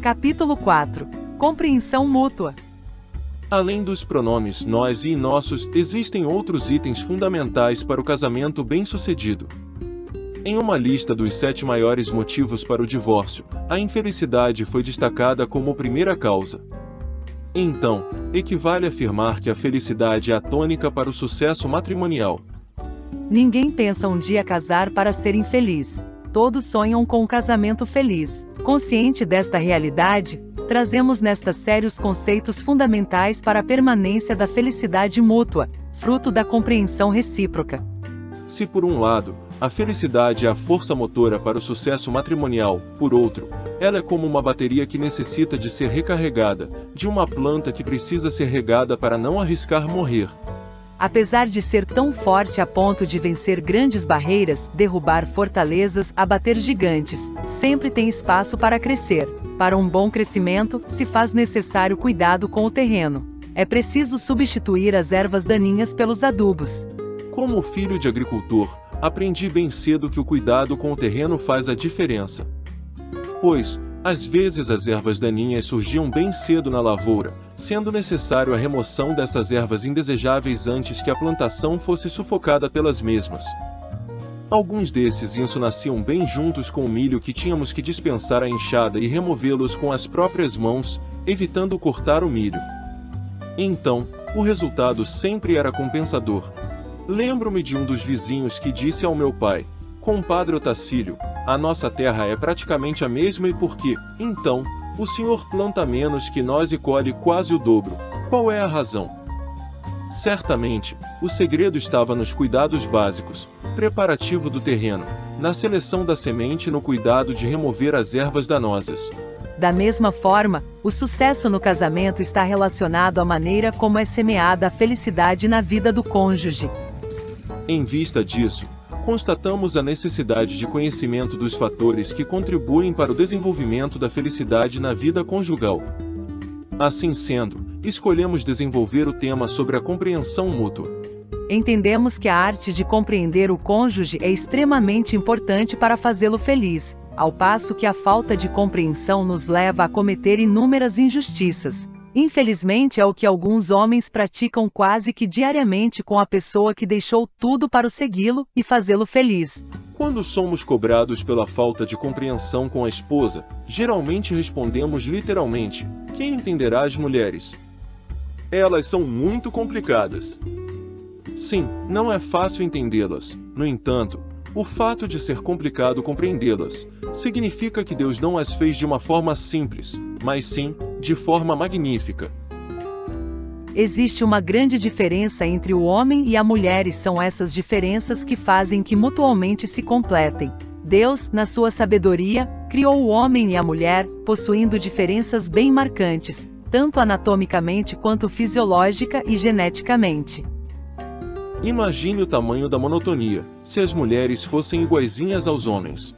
Capítulo 4. Compreensão mútua. Além dos pronomes nós e nossos, existem outros itens fundamentais para o casamento bem-sucedido. Em uma lista dos 7 maiores motivos para o divórcio, a infelicidade foi destacada como primeira causa. Então, equivale afirmar que a felicidade é a tônica para o sucesso matrimonial. Ninguém pensa um dia casar para ser infeliz. Todos sonham com um casamento feliz. Consciente desta realidade, trazemos nesta série os conceitos fundamentais para a permanência da felicidade mútua, fruto da compreensão recíproca. Se por um lado, a felicidade é a força motora para o sucesso matrimonial, por outro, ela é como uma bateria que necessita de ser recarregada, de uma planta que precisa ser regada para não arriscar morrer. Apesar de ser tão forte a ponto de vencer grandes barreiras, derrubar fortalezas, abater gigantes, sempre tem espaço para crescer. Para um bom crescimento, se faz necessário cuidado com o terreno. É preciso substituir as ervas daninhas pelos adubos. Como filho de agricultor, aprendi bem cedo que o cuidado com o terreno faz a diferença. Pois, às vezes as ervas daninhas surgiam bem cedo na lavoura, sendo necessário a remoção dessas ervas indesejáveis antes que a plantação fosse sufocada pelas mesmas. Alguns desses insos nasciam bem juntos com o milho que tínhamos que dispensar a enxada e removê-los com as próprias mãos, evitando cortar o milho. Então, o resultado sempre era compensador. Lembro-me de um dos vizinhos que disse ao meu pai: "Compadre Otacílio, a nossa terra é praticamente a mesma e por que, então, o senhor planta menos que nós e colhe quase o dobro? Qual é a razão?" Certamente, o segredo estava nos cuidados básicos, preparativo do terreno, na seleção da semente e no cuidado de remover as ervas danosas. Da mesma forma, o sucesso no casamento está relacionado à maneira como é semeada a felicidade na vida do cônjuge. Em vista disso, constatamos a necessidade de conhecimento dos fatores que contribuem para o desenvolvimento da felicidade na vida conjugal. Assim sendo, escolhemos desenvolver o tema sobre a compreensão mútua. Entendemos que a arte de compreender o cônjuge é extremamente importante para fazê-lo feliz, ao passo que a falta de compreensão nos leva a cometer inúmeras injustiças. Infelizmente é o que alguns homens praticam quase que diariamente com a pessoa que deixou tudo para o segui-lo e fazê-lo feliz. Quando somos cobrados pela falta de compreensão com a esposa, geralmente respondemos literalmente: "Quem entenderá as mulheres? Elas são muito complicadas." Sim, não é fácil entendê-las. No entanto, o fato de ser complicado compreendê-las significa que Deus não as fez de uma forma simples, mas sim, de forma magnífica. Existe uma grande diferença entre o homem e a mulher e são essas diferenças que fazem que mutuamente se completem. Deus, na sua sabedoria, criou o homem e a mulher, possuindo diferenças bem marcantes, tanto anatomicamente quanto fisiológica e geneticamente. Imagine o tamanho da monotonia, se as mulheres fossem iguaizinhas aos homens.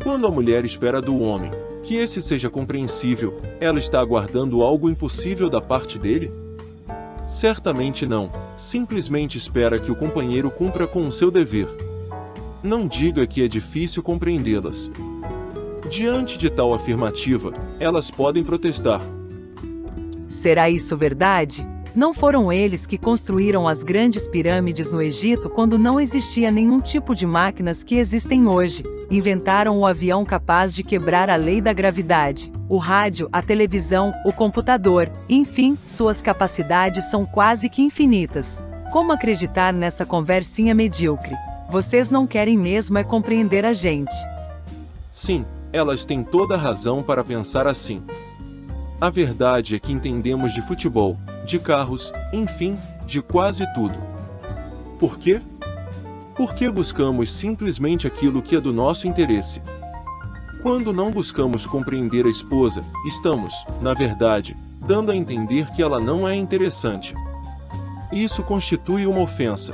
Quando a mulher espera do homem que esse seja compreensível, ela está aguardando algo impossível da parte dele? Certamente não, simplesmente espera que o companheiro cumpra com o seu dever. Não diga que é difícil compreendê-las. Diante de tal afirmativa, elas podem protestar. Será isso verdade? Não foram eles que construíram as grandes pirâmides no Egito quando não existia nenhum tipo de máquinas que existem hoje. Inventaram o avião capaz de quebrar a lei da gravidade, o rádio, a televisão, o computador, enfim, suas capacidades são quase que infinitas. Como acreditar nessa conversinha medíocre? Vocês não querem mesmo é compreender a gente. Sim, elas têm toda a razão para pensar assim. A verdade é que entendemos de futebol, de carros, enfim, de quase tudo. Por quê? Porque buscamos simplesmente aquilo que é do nosso interesse. Quando não buscamos compreender a esposa, estamos, na verdade, dando a entender que ela não é interessante. Isso constitui uma ofensa.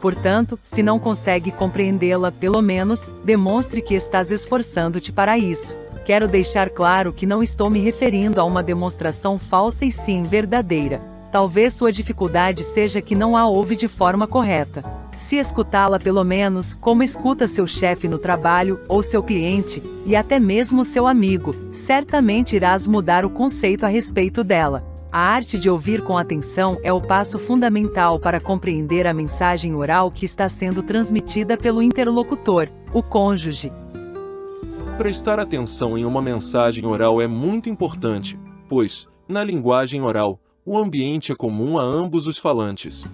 Portanto, se não consegue compreendê-la, pelo menos, demonstre que estás esforçando-te para isso. Quero deixar claro que não estou me referindo a uma demonstração falsa e sim verdadeira. Talvez sua dificuldade seja que não a ouve de forma correta. Se escutá-la pelo menos como escuta seu chefe no trabalho, ou seu cliente, e até mesmo seu amigo, certamente irás mudar o conceito a respeito dela. A arte de ouvir com atenção é o passo fundamental para compreender a mensagem oral que está sendo transmitida pelo interlocutor, o cônjuge. Prestar atenção em uma mensagem oral é muito importante, pois, na linguagem oral, o ambiente é comum a ambos os falantes.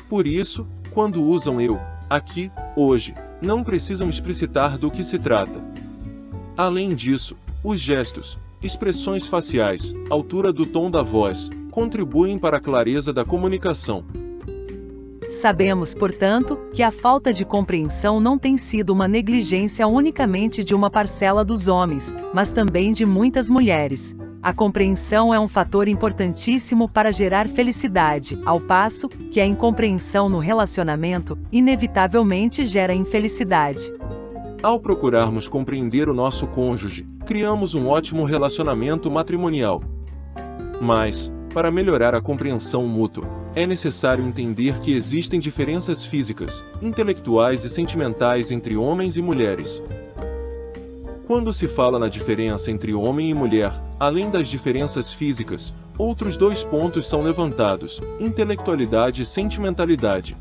Por isso, quando usam eu, aqui, hoje, não precisam explicitar do que se trata. Além disso, os gestos, expressões faciais, altura do tom da voz, contribuem para a clareza da comunicação. Sabemos, portanto, que a falta de compreensão não tem sido uma negligência unicamente de uma parcela dos homens, mas também de muitas mulheres. A compreensão é um fator importantíssimo para gerar felicidade, ao passo que a incompreensão no relacionamento, inevitavelmente gera infelicidade. Ao procurarmos compreender o nosso cônjuge, criamos um ótimo relacionamento matrimonial. Mas, para melhorar a compreensão mútua, é necessário entender que existem diferenças físicas, intelectuais e sentimentais entre homens e mulheres. Quando se fala na diferença entre homem e mulher, além das diferenças físicas, outros dois pontos são levantados: intelectualidade e sentimentalidade.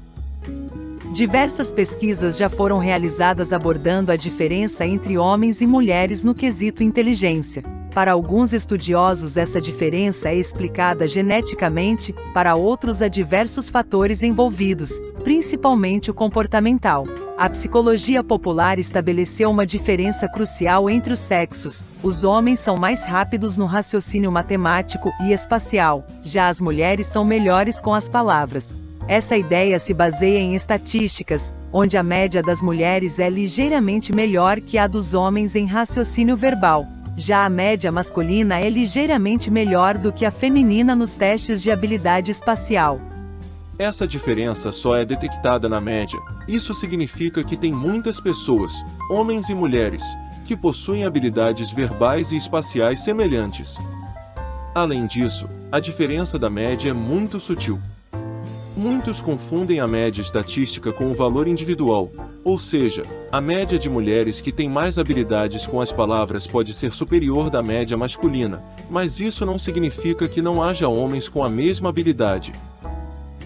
Diversas pesquisas já foram realizadas abordando a diferença entre homens e mulheres no quesito inteligência. Para alguns estudiosos, essa diferença é explicada geneticamente, para outros há diversos fatores envolvidos, principalmente o comportamental. A psicologia popular estabeleceu uma diferença crucial entre os sexos. Os homens são mais rápidos no raciocínio matemático e espacial, já as mulheres são melhores com as palavras. Essa ideia se baseia em estatísticas, onde a média das mulheres é ligeiramente melhor que a dos homens em raciocínio verbal. Já a média masculina é ligeiramente melhor do que a feminina nos testes de habilidade espacial. Essa diferença só é detectada na média. Isso significa que tem muitas pessoas, homens e mulheres, que possuem habilidades verbais e espaciais semelhantes. Além disso, a diferença da média é muito sutil. Muitos confundem a média estatística com o valor individual, ou seja, a média de mulheres que têm mais habilidades com as palavras pode ser superior da média masculina, mas isso não significa que não haja homens com a mesma habilidade.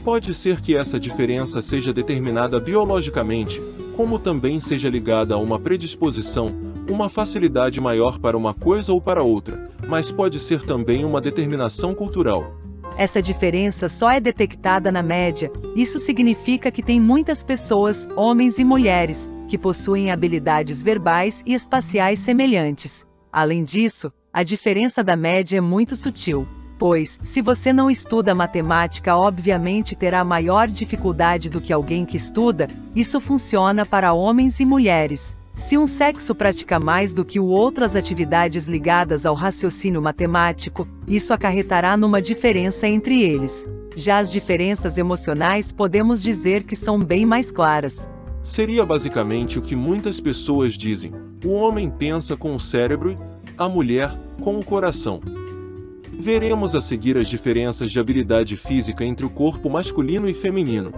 Pode ser que essa diferença seja determinada biologicamente, como também seja ligada a uma predisposição, uma facilidade maior para uma coisa ou para outra, mas pode ser também uma determinação cultural. Essa diferença só é detectada na média. Isso significa que tem muitas pessoas, homens e mulheres, que possuem habilidades verbais e espaciais semelhantes. Além disso, a diferença da média é muito sutil, pois, se você não estuda matemática, obviamente terá maior dificuldade do que alguém que estuda. Isso funciona para homens e mulheres. Se um sexo pratica mais do que o outro as atividades ligadas ao raciocínio matemático, isso acarretará numa diferença entre eles. Já as diferenças emocionais podemos dizer que são bem mais claras. Seria basicamente o que muitas pessoas dizem: o homem pensa com o cérebro, a mulher, com o coração. Veremos a seguir as diferenças de habilidade física entre o corpo masculino e feminino.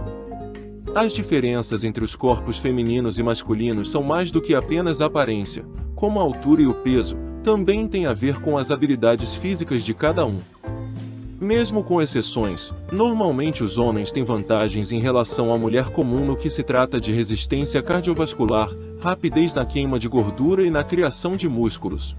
As diferenças entre os corpos femininos e masculinos são mais do que apenas a aparência, como a altura e o peso, também tem a ver com as habilidades físicas de cada um. Mesmo com exceções, normalmente os homens têm vantagens em relação à mulher comum no que se trata de resistência cardiovascular, rapidez na queima de gordura e na criação de músculos.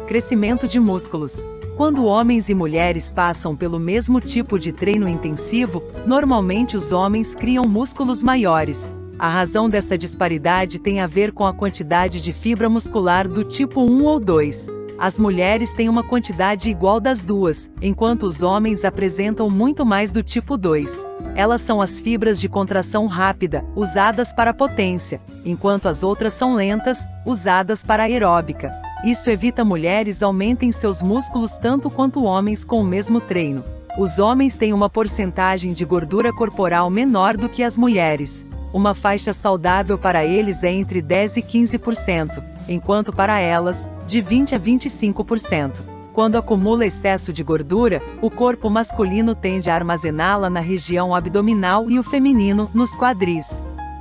Crescimento de músculos. Quando homens e mulheres passam pelo mesmo tipo de treino intensivo, normalmente os homens criam músculos maiores. A razão dessa disparidade tem a ver com a quantidade de fibra muscular do tipo 1 ou 2. As mulheres têm uma quantidade igual das duas, enquanto os homens apresentam muito mais do tipo 2. Elas são as fibras de contração rápida, usadas para potência, enquanto as outras são lentas, usadas para aeróbica. Isso evita mulheres aumentem seus músculos tanto quanto homens com o mesmo treino. Os homens têm uma porcentagem de gordura corporal menor do que as mulheres. Uma faixa saudável para eles é entre 10 e 15%, enquanto para elas, de 20 a 25%. Quando acumula excesso de gordura, o corpo masculino tende a armazená-la na região abdominal e o feminino, nos quadris.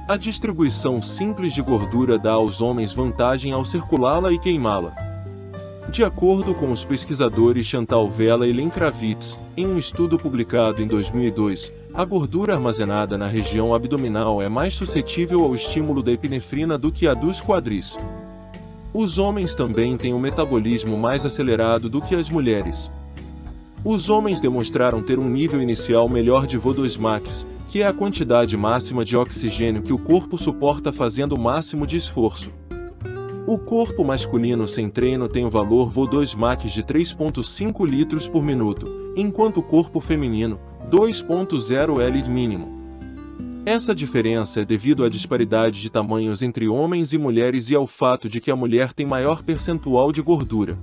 A distribuição simples de gordura dá aos homens vantagem ao circulá-la e queimá-la. De acordo com os pesquisadores Chantal Vella e Len Kravitz, em um estudo publicado em 2002, a gordura armazenada na região abdominal é mais suscetível ao estímulo da epinefrina do que a dos quadris. Os homens também têm um metabolismo mais acelerado do que as mulheres. Os homens demonstraram ter um nível inicial melhor de VO2 max, que é a quantidade máxima de oxigênio que o corpo suporta fazendo o máximo de esforço. O corpo masculino sem treino tem o valor VO2 max de 3,5 litros por minuto, enquanto o corpo feminino, 2,0 L mínimo. Essa diferença é devido à disparidade de tamanhos entre homens e mulheres e ao fato de que a mulher tem maior percentual de gordura.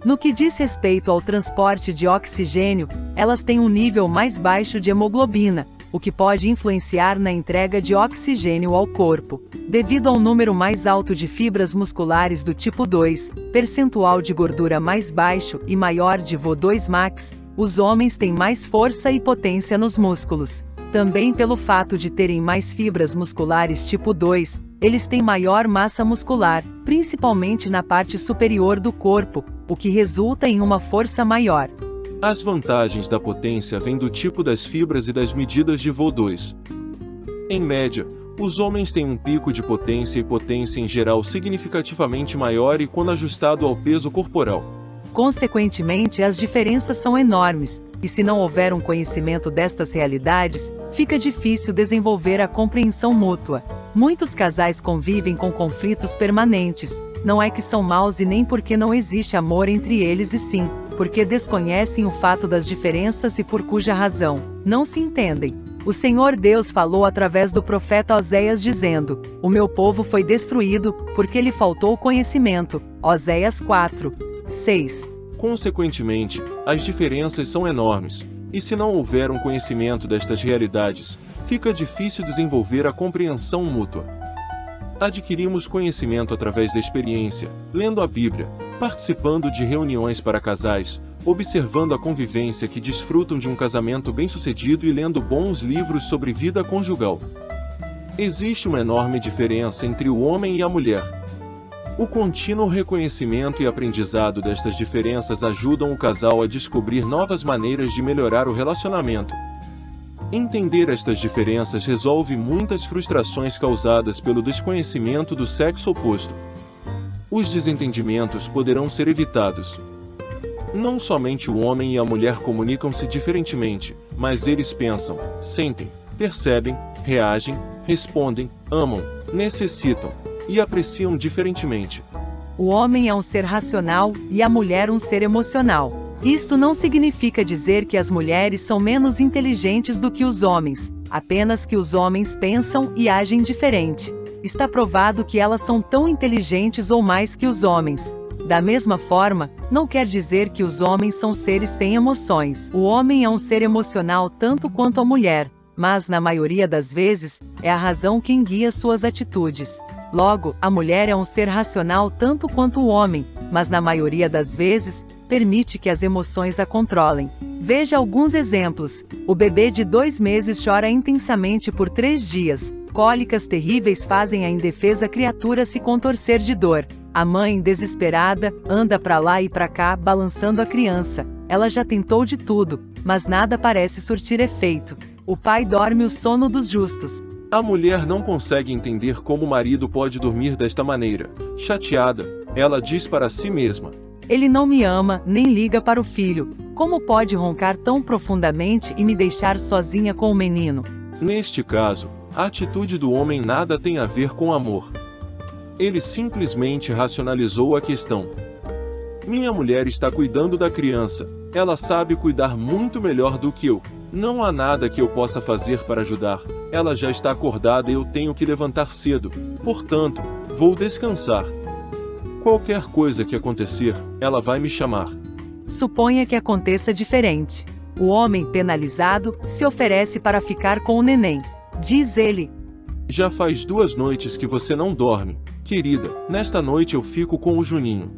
No que diz respeito ao transporte de oxigênio, elas têm um nível mais baixo de hemoglobina, o que pode influenciar na entrega de oxigênio ao corpo. Devido ao número mais alto de fibras musculares do tipo 2, percentual de gordura mais baixo e maior de VO2 max, os homens têm mais força e potência nos músculos. Também pelo fato de terem mais fibras musculares tipo 2, eles têm maior massa muscular, principalmente na parte superior do corpo, o que resulta em uma força maior. As vantagens da potência vêm do tipo das fibras e das medidas de VO2. Em média, os homens têm um pico de potência e potência em geral significativamente maior e quando ajustado ao peso corporal. Consequentemente, as diferenças são enormes, e se não houver um conhecimento destas realidades, fica difícil desenvolver a compreensão mútua. Muitos casais convivem com conflitos permanentes. Não é que são maus e nem porque não existe amor entre eles e sim, porque desconhecem o fato das diferenças e por cuja razão não se entendem. O Senhor Deus falou através do profeta Oséias dizendo: "O meu povo foi destruído, porque lhe faltou conhecimento." Oséias 4:6. Consequentemente, as diferenças são enormes, e se não houver um conhecimento destas realidades, fica difícil desenvolver a compreensão mútua. Adquirimos conhecimento através da experiência, lendo a Bíblia, participando de reuniões para casais, observando a convivência que desfrutam de um casamento bem-sucedido e lendo bons livros sobre vida conjugal. Existe uma enorme diferença entre o homem e a mulher. O contínuo reconhecimento e aprendizado destas diferenças ajudam o casal a descobrir novas maneiras de melhorar o relacionamento. Entender estas diferenças resolve muitas frustrações causadas pelo desconhecimento do sexo oposto. Os desentendimentos poderão ser evitados. Não somente o homem e a mulher comunicam-se diferentemente, mas eles pensam, sentem, percebem, reagem, respondem, amam, necessitam e apreciam diferentemente. O homem é um ser racional e a mulher um ser emocional. Isto não significa dizer que as mulheres são menos inteligentes do que os homens, apenas que os homens pensam e agem diferente. Está provado que elas são tão inteligentes ou mais que os homens. Da mesma forma, não quer dizer que os homens são seres sem emoções. O homem é um ser emocional tanto quanto a mulher, mas na maioria das vezes, é a razão quem guia suas atitudes. Logo, a mulher é um ser racional tanto quanto o homem, mas na maioria das vezes, permite que as emoções a controlem. Veja alguns exemplos. O bebê de 2 meses chora intensamente por 3 dias. Cólicas terríveis fazem a indefesa criatura se contorcer de dor. A mãe, desesperada, anda para lá e para cá, balançando a criança. Ela já tentou de tudo, mas nada parece surtir efeito. O pai dorme o sono dos justos. A mulher não consegue entender como o marido pode dormir desta maneira. Chateada, ela diz para si mesma: "Ele não me ama, nem liga para o filho. Como pode roncar tão profundamente e me deixar sozinha com o menino?" Neste caso, a atitude do homem nada tem a ver com amor. Ele simplesmente racionalizou a questão. Minha mulher está cuidando da criança. Ela sabe cuidar muito melhor do que eu. Não há nada que eu possa fazer para ajudar. Ela já está acordada e eu tenho que levantar cedo. Portanto, vou descansar. Qualquer coisa que acontecer, ela vai me chamar. Suponha que aconteça diferente. O homem penalizado se oferece para ficar com o neném. Diz ele: "Já faz 2 noites que você não dorme, querida. Nesta noite eu fico com o Juninho."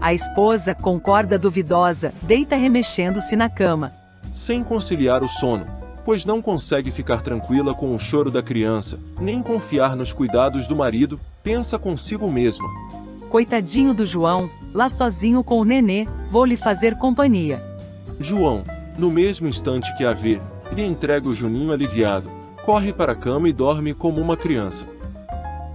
A esposa, com corda duvidosa, deita remexendo-se na cama, sem conciliar o sono, pois não consegue ficar tranquila com o choro da criança, nem confiar nos cuidados do marido, pensa consigo mesma. Coitadinho do João, lá sozinho com o nenê, vou lhe fazer companhia. João, no mesmo instante que a vê, lhe entrega o Juninho aliviado, corre para a cama e dorme como uma criança.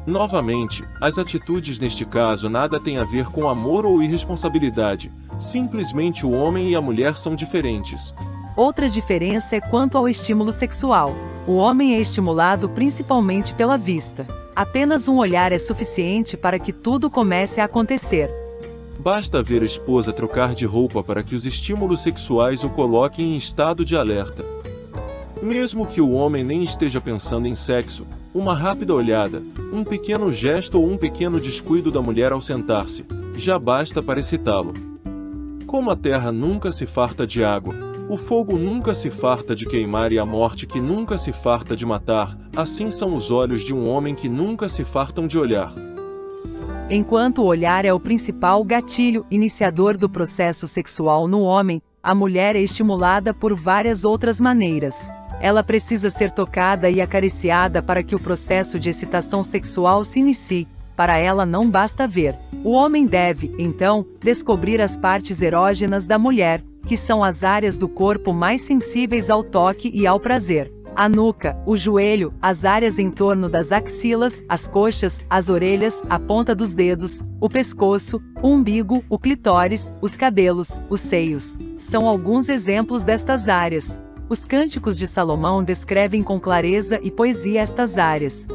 Novamente, as atitudes neste caso nada têm a ver com amor ou irresponsabilidade, simplesmente o homem e a mulher são diferentes. Outra diferença é quanto ao estímulo sexual. O homem é estimulado principalmente pela vista. Apenas um olhar é suficiente para que tudo comece a acontecer. Basta ver a esposa trocar de roupa para que os estímulos sexuais o coloquem em estado de alerta. Mesmo que o homem nem esteja pensando em sexo, uma rápida olhada, um pequeno gesto ou um pequeno descuido da mulher ao sentar-se, já basta para excitá-lo. Como a terra nunca se farta de água, o fogo nunca se farta de queimar e a morte que nunca se farta de matar, assim são os olhos de um homem que nunca se fartam de olhar. Enquanto o olhar é o principal gatilho iniciador do processo sexual no homem, a mulher é estimulada por várias outras maneiras. Ela precisa ser tocada e acariciada para que o processo de excitação sexual se inicie. Para ela não basta ver. O homem deve, então, descobrir as partes erógenas da mulher, que são as áreas do corpo mais sensíveis ao toque e ao prazer. A nuca, o joelho, as áreas em torno das axilas, as coxas, as orelhas, a ponta dos dedos, o pescoço, o umbigo, o clitóris, os cabelos, os seios. São alguns exemplos destas áreas. Os cânticos de Salomão descrevem com clareza e poesia estas áreas.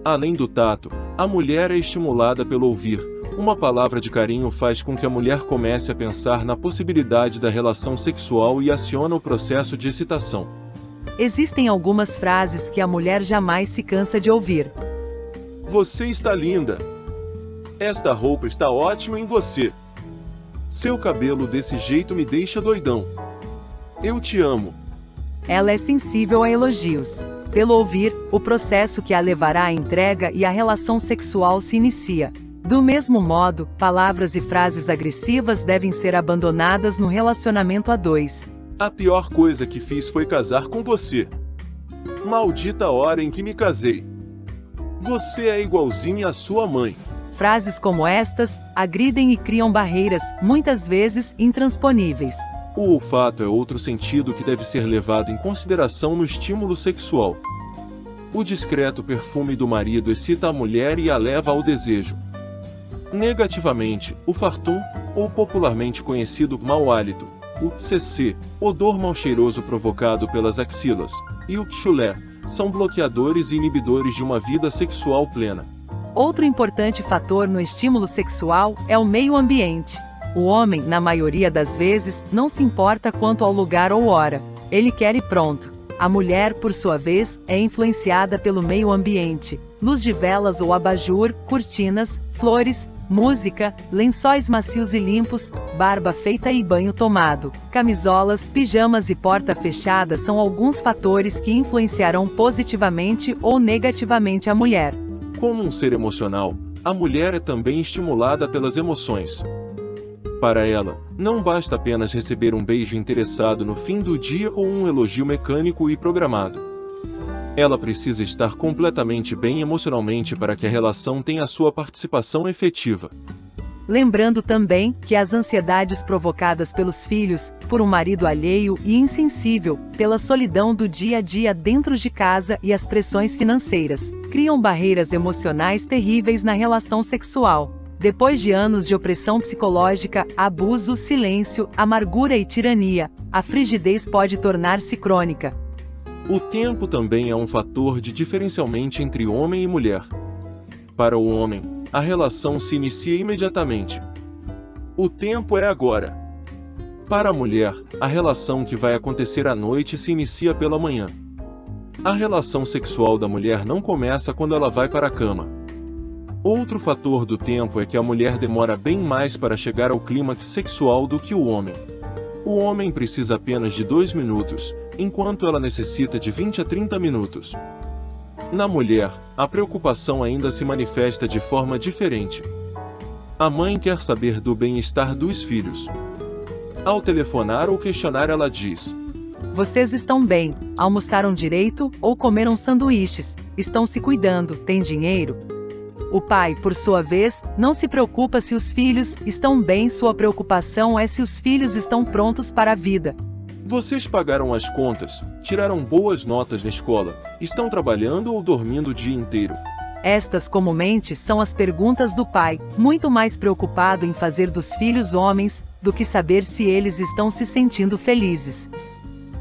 Além do tato, a mulher é estimulada pelo ouvir. Uma palavra de carinho faz com que a mulher comece a pensar na possibilidade da relação sexual e aciona o processo de excitação. Existem algumas frases que a mulher jamais se cansa de ouvir. Você está linda. Esta roupa está ótima em você. Seu cabelo desse jeito me deixa doidão. Eu te amo. Ela é sensível a elogios. Pelo ouvir, o processo que a levará à entrega e à relação sexual se inicia. Do mesmo modo, palavras e frases agressivas devem ser abandonadas no relacionamento a dois. A pior coisa que fiz foi casar com você. Maldita hora em que me casei. Você é igualzinha à sua mãe. Frases como estas agridem e criam barreiras, muitas vezes intransponíveis. O olfato é outro sentido que deve ser levado em consideração no estímulo sexual. O discreto perfume do marido excita a mulher e a leva ao desejo. Negativamente, o fartum, ou popularmente conhecido mau hálito, o CC, odor mal cheiroso provocado pelas axilas, e o chulé, são bloqueadores e inibidores de uma vida sexual plena. Outro importante fator no estímulo sexual é o meio ambiente. O homem, na maioria das vezes, não se importa quanto ao lugar ou hora. Ele quer e pronto. A mulher, por sua vez, é influenciada pelo meio ambiente. Luz de velas ou abajur, cortinas, flores, música, lençóis macios e limpos, barba feita e banho tomado, camisolas, pijamas e porta fechada são alguns fatores que influenciarão positivamente ou negativamente a mulher. Como um ser emocional, a mulher é também estimulada pelas emoções. Para ela, não basta apenas receber um beijo interessado no fim do dia ou um elogio mecânico e programado. Ela precisa estar completamente bem emocionalmente para que a relação tenha sua participação efetiva. Lembrando também que as ansiedades provocadas pelos filhos, por um marido alheio e insensível, pela solidão do dia a dia dentro de casa e as pressões financeiras, criam barreiras emocionais terríveis na relação sexual. Depois de anos de opressão psicológica, abuso, silêncio, amargura e tirania, a frigidez pode tornar-se crônica. O tempo também é um fator de diferencialmente entre homem e mulher. Para o homem, a relação se inicia imediatamente. O tempo é agora. Para a mulher, a relação que vai acontecer à noite se inicia pela manhã. A relação sexual da mulher não começa quando ela vai para a cama. Outro fator do tempo é que a mulher demora bem mais para chegar ao clímax sexual do que o homem. O homem precisa apenas de 2 minutos, enquanto ela necessita de 20 a 30 minutos. Na mulher, a preocupação ainda se manifesta de forma diferente. A mãe quer saber do bem-estar dos filhos. Ao telefonar ou questionar, ela diz: Vocês estão bem, almoçaram direito ou comeram sanduíches, estão se cuidando, têm dinheiro? O pai, por sua vez, não se preocupa se os filhos estão bem, sua preocupação é se os filhos estão prontos para a vida. Vocês pagaram as contas, tiraram boas notas na escola, estão trabalhando ou dormindo o dia inteiro? Estas comumente são as perguntas do pai, muito mais preocupado em fazer dos filhos homens, do que saber se eles estão se sentindo felizes.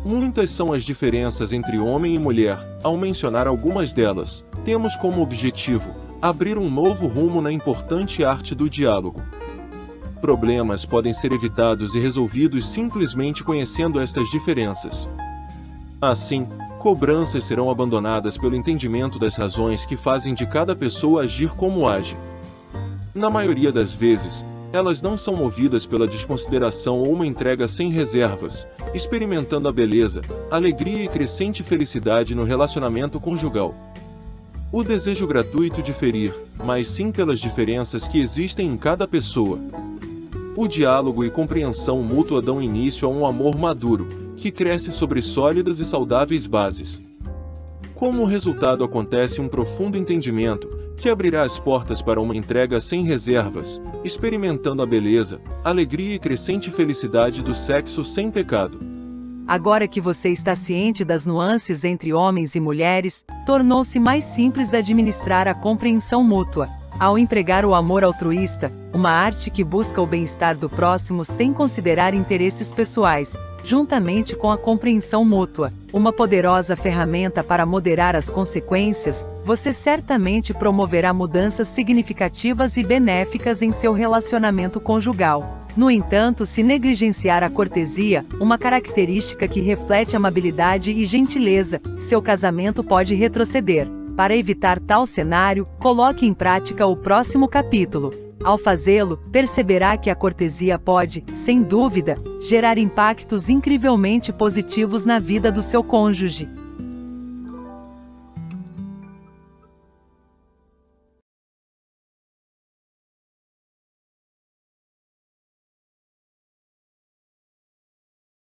Muitas são as diferenças entre homem e mulher. Ao mencionar algumas delas, temos como objetivo abrir um novo rumo na importante arte do diálogo. Problemas podem ser evitados e resolvidos simplesmente conhecendo estas diferenças. Assim, cobranças serão abandonadas pelo entendimento das razões que fazem de cada pessoa agir como age. Na maioria das vezes, elas não são movidas pela desconsideração ou uma entrega sem reservas, experimentando a beleza, alegria e crescente felicidade no relacionamento conjugal. O desejo gratuito de ferir, mas sim pelas diferenças que existem em cada pessoa. O diálogo e compreensão mútua dão início a um amor maduro, que cresce sobre sólidas e saudáveis bases. Como resultado, acontece um profundo entendimento, que abrirá as portas para uma entrega sem reservas, experimentando a beleza, alegria e crescente felicidade do sexo sem pecado. Agora que você está ciente das nuances entre homens e mulheres, tornou-se mais simples administrar a compreensão mútua. Ao empregar o amor altruísta, uma arte que busca o bem-estar do próximo sem considerar interesses pessoais, juntamente com a compreensão mútua, uma poderosa ferramenta para moderar as consequências, você certamente promoverá mudanças significativas e benéficas em seu relacionamento conjugal. No entanto, se negligenciar a cortesia, uma característica que reflete amabilidade e gentileza, seu casamento pode retroceder. Para evitar tal cenário, coloque em prática o próximo capítulo. Ao fazê-lo, perceberá que a cortesia pode, sem dúvida, gerar impactos incrivelmente positivos na vida do seu cônjuge.